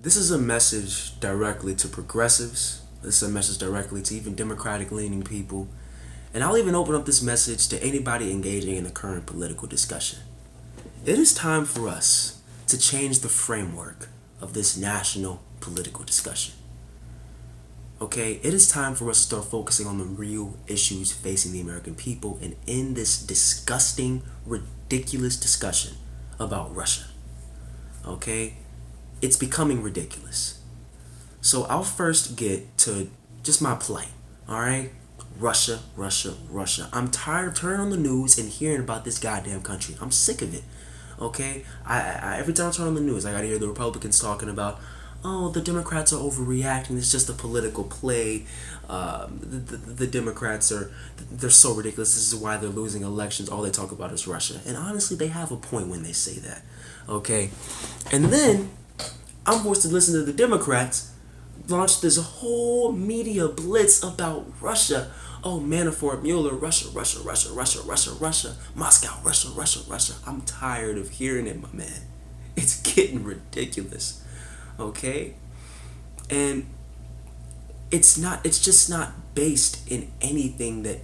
This is a message directly to progressives. This is a message directly to even Democratic leaning people. And I'll even open up this message to anybody engaging in the current political discussion. It is time for us to change the framework of this national political discussion. Okay, it is time for us to start focusing on the real issues facing the American people and in this disgusting, ridiculous discussion about Russia. Okay, it's becoming ridiculous. So I'll first get to just my plight. All right, Russia, Russia, Russia. I'm tired of turning on the news and hearing about this goddamn country. I'm sick of it. Okay, I every time I turn on the news, I gotta hear the Republicans talking about, oh, the Democrats are overreacting. It's just a political play. The Democrats they're so ridiculous. This is why they're losing elections. All they talk about is Russia. And honestly, they have a point when they say that. Okay, and then I'm forced to listen to the Democrats launch this whole media blitz about Russia. Oh, Manafort, Mueller, Russia, Russia, Russia, Russia, Russia, Russia, Moscow, Russia, Russia, Russia. I'm tired of hearing it, my man. It's getting ridiculous. Okay? And it's just not based in anything that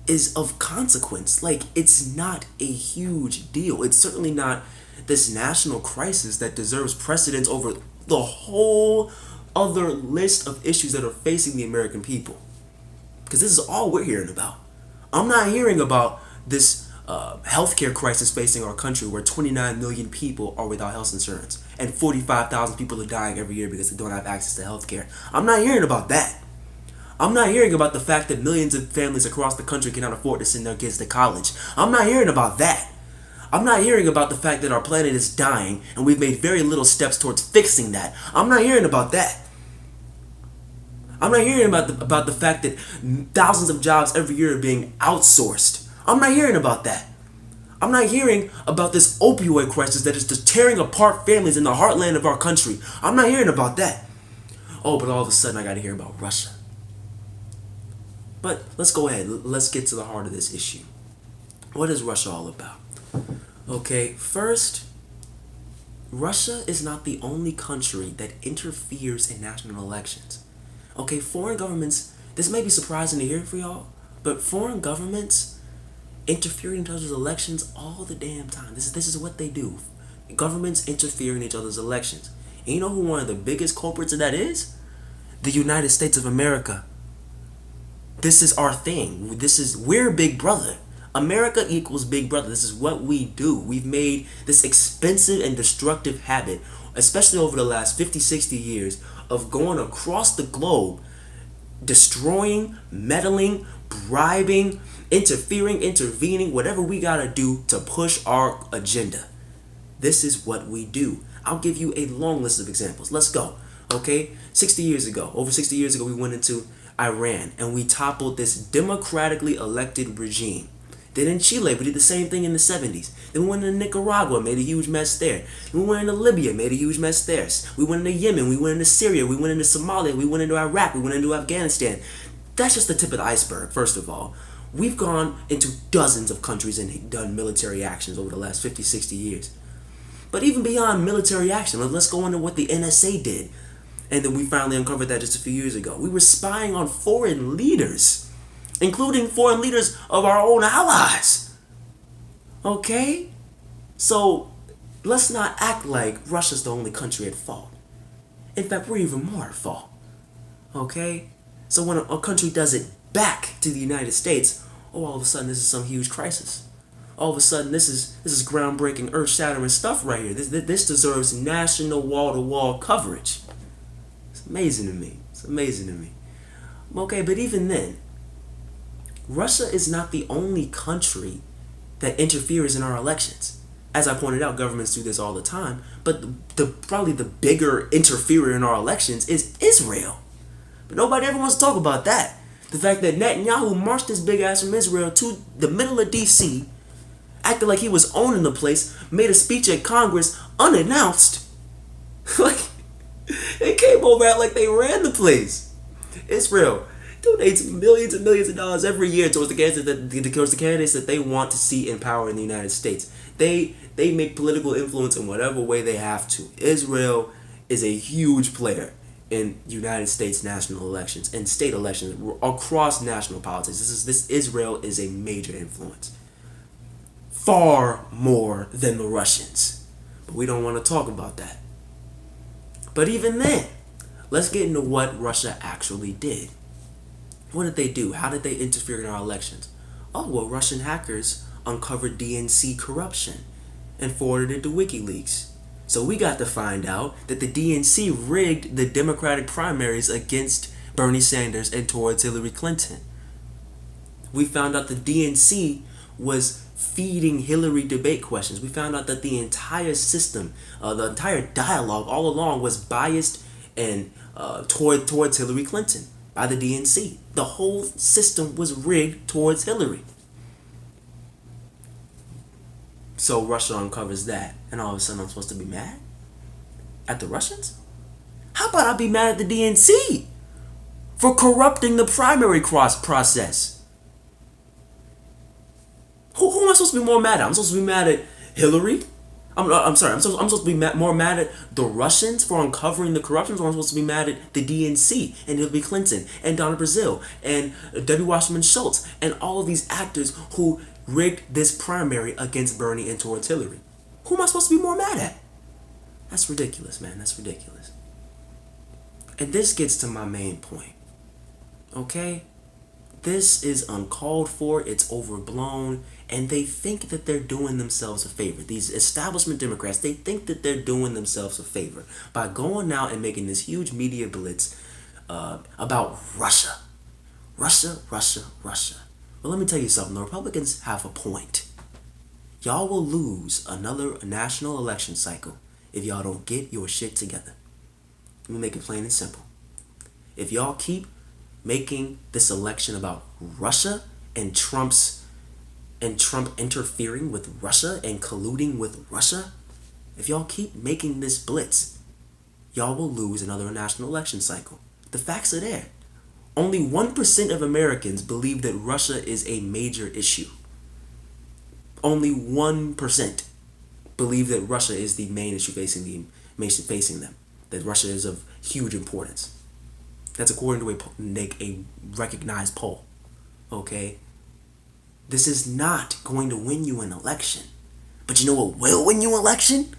is of consequence. Like, it's not a huge deal. It's certainly not this national crisis that deserves precedence over the whole other list of issues that are facing the American people. Because this is all we're hearing about. I'm not hearing about this healthcare crisis facing our country where 29 million people are without health insurance and 45,000 people are dying every year because they don't have access to healthcare. I'm not hearing about that. I'm not hearing about the fact that millions of families across the country cannot afford to send their kids to college. I'm not hearing about that. I'm not hearing about the fact that our planet is dying and we've made very little steps towards fixing that. I'm not hearing about that. I'm not hearing about the fact that thousands of jobs every year are being outsourced. I'm not hearing about that. I'm not hearing about this opioid crisis that is just tearing apart families in the heartland of our country. I'm not hearing about that. Oh, but all of a sudden I gotta hear about Russia. But let's go ahead. Let's get to the heart of this issue. What is Russia all about? Okay, first, Russia is not the only country that interferes in national elections. Okay, foreign governments, this may be surprising to hear for y'all, but foreign governments interfere in each other's elections all the damn time. This is what they do. Governments interfere in each other's elections. And you know who one of the biggest culprits of that is? The United States of America. This is our thing. We're Big Brother. America equals Big Brother. This is what we do. We've made this expensive and destructive habit, especially over the last 50, 60 years, of going across the globe, destroying, meddling, bribing, interfering, intervening, whatever we gotta do to push our agenda. This is what we do. I'll give you a long list of examples. Let's go. Okay? Over 60 years ago, we went into Iran and we toppled this democratically elected regime. Then in Chile, we did the same thing in the 70s. Then we went into Nicaragua, made a huge mess there. Then we went into Libya, made a huge mess there. We went into Yemen, we went into Syria, we went into Somalia, we went into Iraq, we went into Afghanistan. That's just the tip of the iceberg, first of all. We've gone into dozens of countries and done military actions over the last 50, 60 years. But even beyond military action, let's go into what the NSA did. And then we finally uncovered that just a few years ago. We were spying on foreign leaders, including foreign leaders of our own allies. Okay? So let's not act like Russia's the only country at fault. In fact, we're even more at fault. Okay? So when a country does it back to the United States, oh, all of a sudden this is some huge crisis. All of a sudden this is groundbreaking, earth-shattering stuff right here. This deserves national wall-to-wall coverage. It's amazing to me. It's amazing to me. Okay, but even then, Russia is not the only country that interferes in our elections. As I pointed out, governments do this all the time, but probably the bigger interferer in our elections is Israel. But nobody ever wants to talk about that. The fact that Netanyahu marched his big ass from Israel to the middle of D.C., acted like he was owning the place, made a speech at Congress unannounced. Like, they came over at like they ran the place. Israel donates millions and millions of dollars every year towards the candidates that they want to see in power in the United States. They make political influence in whatever way they have to. Israel is a huge player in United States national elections and state elections across national politics. This Israel is a major influence, far more than the Russians. But we don't want to talk about that. But even then, let's get into what Russia actually did. What did they do? How did they interfere in our elections? Oh, well, Russian hackers uncovered DNC corruption and forwarded it to WikiLeaks. So we got to find out that the DNC rigged the Democratic primaries against Bernie Sanders and towards Hillary Clinton. We found out the DNC was feeding Hillary debate questions. We found out that the entire system, the entire dialogue all along was biased and towards Hillary Clinton by the DNC. The whole system was rigged towards Hillary. So Russia uncovers that, and all of a sudden I'm supposed to be mad at the Russians? How about I be mad at the DNC for corrupting the primary process? Who am I supposed to be more mad at? I'm supposed to be mad at Hillary? I'm sorry. I'm supposed to be more mad at the Russians for uncovering the corruption, or I'm supposed to be mad at the DNC and Hillary Clinton and Donna Brazile and Debbie Wasserman Schultz and all of these actors who rigged this primary against Bernie and towards Hillary? Who am I supposed to be more mad at? That's ridiculous, man. That's ridiculous. And this gets to my main point. Okay? This is uncalled for, it's overblown, and they think that they're doing themselves a favor. These establishment Democrats, they think that they're doing themselves a favor by going out and making this huge media blitz about Russia. Russia. Well, let me tell you something. The Republicans have a point. Y'all will lose another national election cycle if y'all don't get your shit together. Let me make it plain and simple. If y'all keep making this election about Russia and Trump interfering with Russia and colluding with Russia, if y'all keep making this blitz, y'all will lose another national election cycle. The facts are there. Only 1% of Americans believe that Russia is a major issue. Only 1% believe that Russia is the main issue facing them. That Russia is of huge importance. That's according to a recognized poll. Okay? This is not going to win you an election. But you know what will win you an election?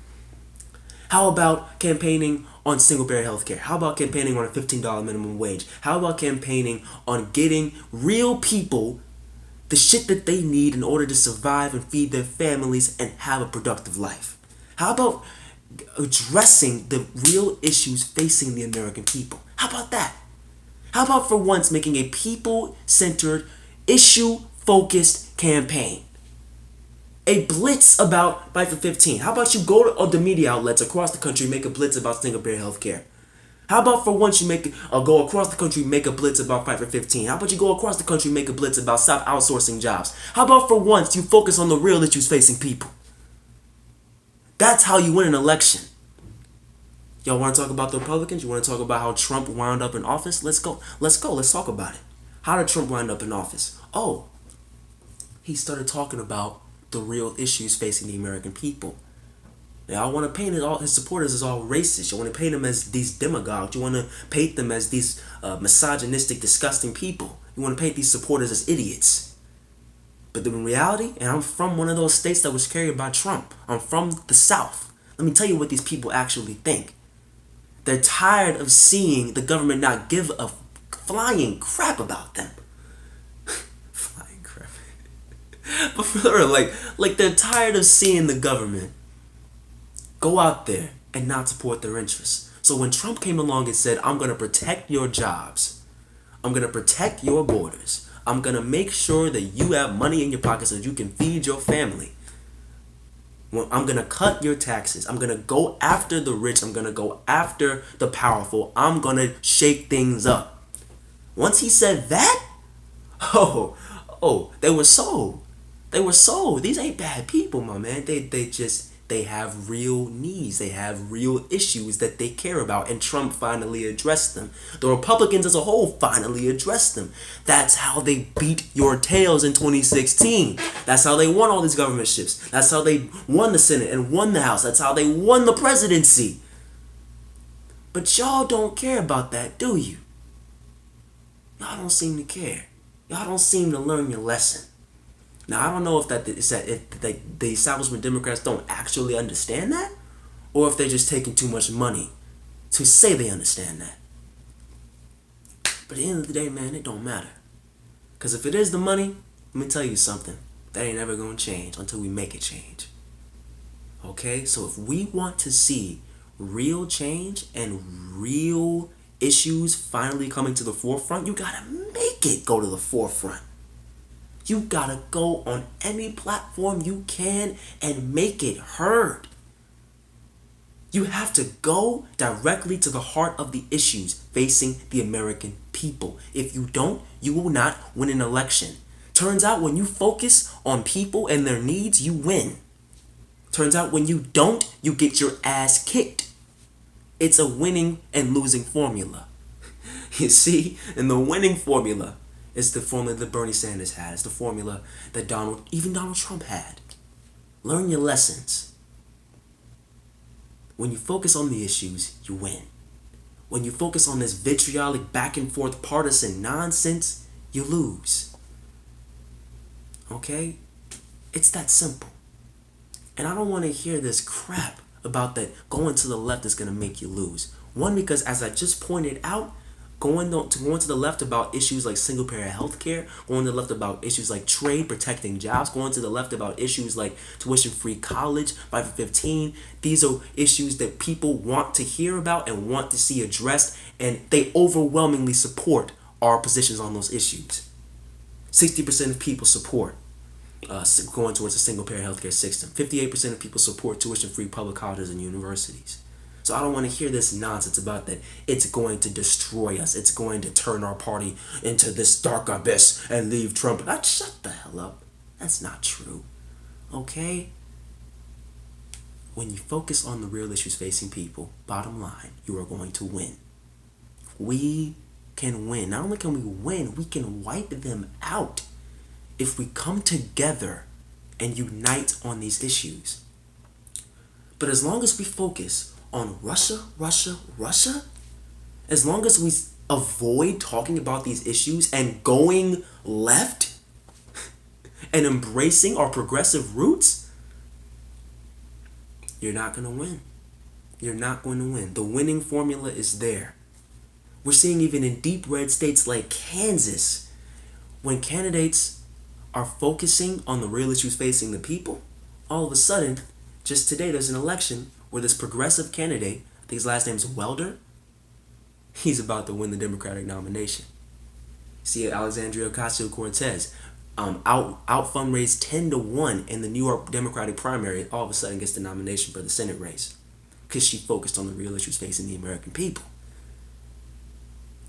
How about campaigning on single-payer health care? How about campaigning on a $15 minimum wage? How about campaigning on getting real people the shit that they need in order to survive and feed their families and have a productive life? How about addressing the real issues facing the American people? How about that? How about for once making a people-centered, issue-focused campaign? A blitz about Fight for 15. How about you go to the media outlets across the country and make a blitz about single-payer health care? How about for once you go across the country and make a blitz about Fight for 15? How about you go across the country and make a blitz about stop outsourcing jobs? How about for once you focus on the real issues facing people? That's how you win an election. Y'all want to talk about the Republicans? You want to talk about how Trump wound up in office? Let's go. Let's talk about it. How did Trump wind up in office? Oh, he started talking about the real issues facing the American people. Now, I want to paint his supporters as all racist. You want to paint them as these demagogues. You want to paint them as these misogynistic, disgusting people. You want to paint these supporters as idiots. But in reality, and I'm from one of those states that was carried by Trump. I'm from the South. Let me tell you what these people actually think. They're tired of seeing the government not give a flying crap about them. Flying crap. But for real, like they're tired of seeing the government go out there and not support their interests. So when Trump came along and said, I'm going to protect your jobs, I'm going to protect your borders, I'm going to make sure that you have money in your pocket so that you can feed your family, I'm going to cut your taxes, I'm going to go after the rich, I'm going to go after the powerful, I'm going to shake things up. Once he said that, they were sold. They were sold. These ain't bad people, my man. They have real needs. They have real issues that they care about. And Trump finally addressed them. The Republicans as a whole finally addressed them. That's how they beat your tails in 2016. That's how they won all these governorships. That's how they won the Senate and won the House. That's how they won the presidency. But y'all don't care about that, do you? Y'all don't seem to care. Y'all don't seem to learn your lesson. Now, I don't know if the establishment Democrats don't actually understand that, or if they're just taking too much money to say they understand that. But at the end of the day, man, it don't matter. Because if it is the money, let me tell you something. That ain't ever going to change until we make it change. Okay? So if we want to see real change and real issues finally coming to the forefront, you got to make it go to the forefront. You got to go on any platform you can and make it heard. You have to go directly to the heart of the issues facing the American people. If you don't, you will not win an election. Turns out when you focus on people and their needs, you win. Turns out when you don't, you get your ass kicked. It's a winning and losing formula. You see? And the winning formula is the formula that Bernie Sanders had. It's the formula that even Donald Trump had. Learn your lessons. When you focus on the issues, you win. When you focus on this vitriolic back and forth partisan nonsense, you lose. Okay? It's that simple. And I don't want to hear this crap about that going to the left is going to make you lose. One, because as I just pointed out, going to the left about issues like single-payer health care, going to the left about issues like trade, protecting jobs, going to the left about issues like tuition-free college, 5 for 15. These are issues that people want to hear about and want to see addressed, and they overwhelmingly support our positions on those issues. 60% of people support going towards a single-payer healthcare system. 58% of people support tuition-free public colleges and universities. So I don't want to hear this nonsense about that it's going to destroy us. It's going to turn our party into this dark abyss and leave Trump. Shut the hell up. That's not true. Okay? When you focus on the real issues facing people, bottom line, you are going to win. We can win. Not only can we win, we can wipe them out if we come together and unite on these issues. But as long as we focus on Russia, as long as we avoid talking about these issues and going left and embracing our progressive roots, you're not going to win. You're not going to win. The winning formula is there. We're seeing even in deep red states like Kansas, when candidates are focusing on the real issues facing the people, all of a sudden, just today there's an election where this progressive candidate, I think his last name is Welder, he's about to win the Democratic nomination. See, Alexandria Ocasio-Cortez out fundraised 10-1 in the New York Democratic primary, all of a sudden gets the nomination for the Senate race because she focused on the real issues facing the American people.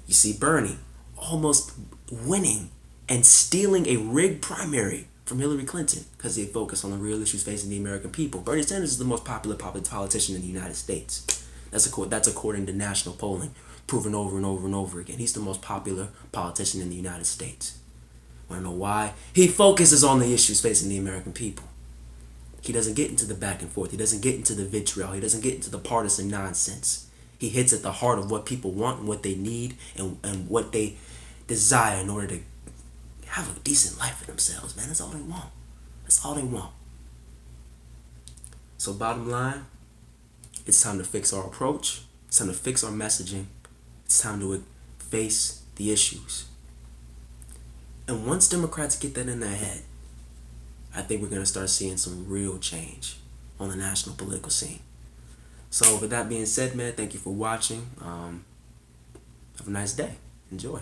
You see Bernie almost winning and stealing a rigged primary from Hillary Clinton because they focus on the real issues facing the American people. Bernie Sanders is the most popular politician in the United States. That's according to national polling, proven over and over and over again. He's the most popular politician in the United States. Want to know why? He focuses on the issues facing the American people. He doesn't get into the back and forth. He doesn't get into the vitriol. He doesn't get into the partisan nonsense. He hits at the heart of what people want and what they need and what they desire in order to have a decent life for themselves, man. That's all they want. That's all they want. So bottom line, it's time to fix our approach. It's time to fix our messaging. It's time to face the issues. And once Democrats get that in their head, I think we're going to start seeing some real change on the national political scene. So with that being said, man, thank you for watching. Have a nice day. Enjoy.